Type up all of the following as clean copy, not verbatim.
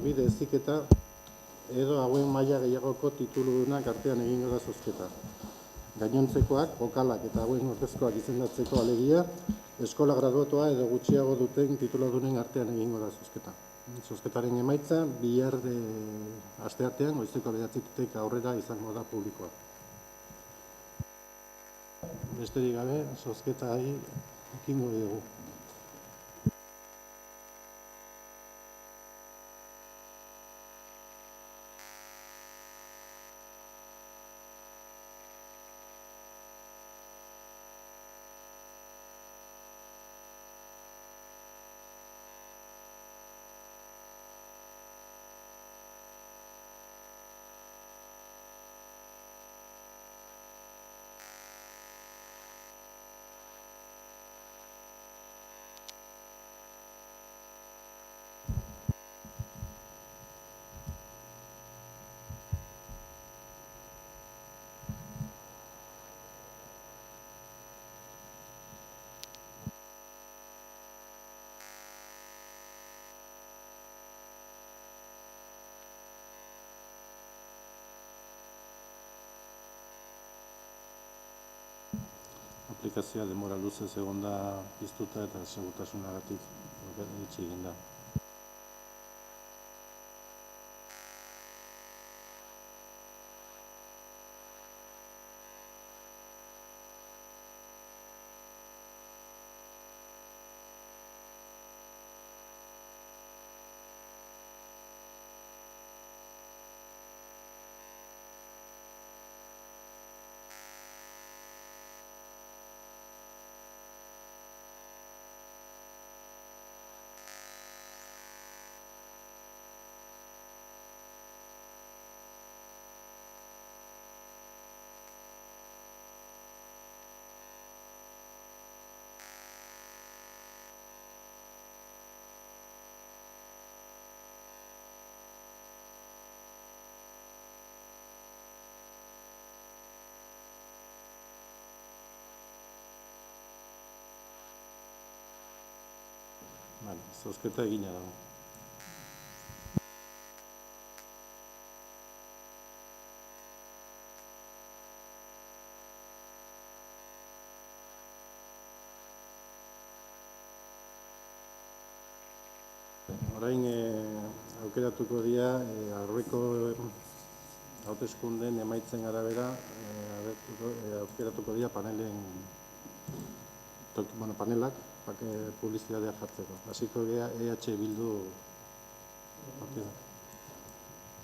bide heziketa edo hauen maila gehiagoko tituludunak artean egingo da zozketa. Gainontzekoak, bokalak eta hauen ordezkoak izendatzeko alegia, eskola graduatua edo gutxiago duten tituludunen artean egingo da zozketa. Zozketaren emaitza, bihar asteartean, goizeko 9:00 aurrera izango da publikoa. Besterik gabe, zozketari ekingo dugu. Aplikazioa denbora luzez egon da piztuta eta segurtasunagatik itxi egin da. Zozketa egina dago. Orain aukeratuko dira aurreko hauteskundeen emaitzen arabera aukeratuko dira panelak publizitatea jartzeko. Hasiko gea EH Bildu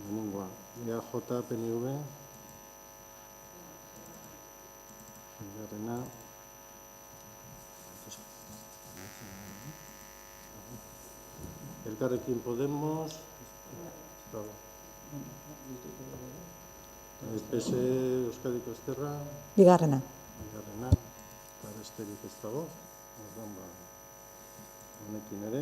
lehenengoa. EAJ, PNV, bigarrena, Elkarrekin Podemos, PS Euskadiko Ezkerra, bigarrena, eta besterik ez dago. Honekin ere.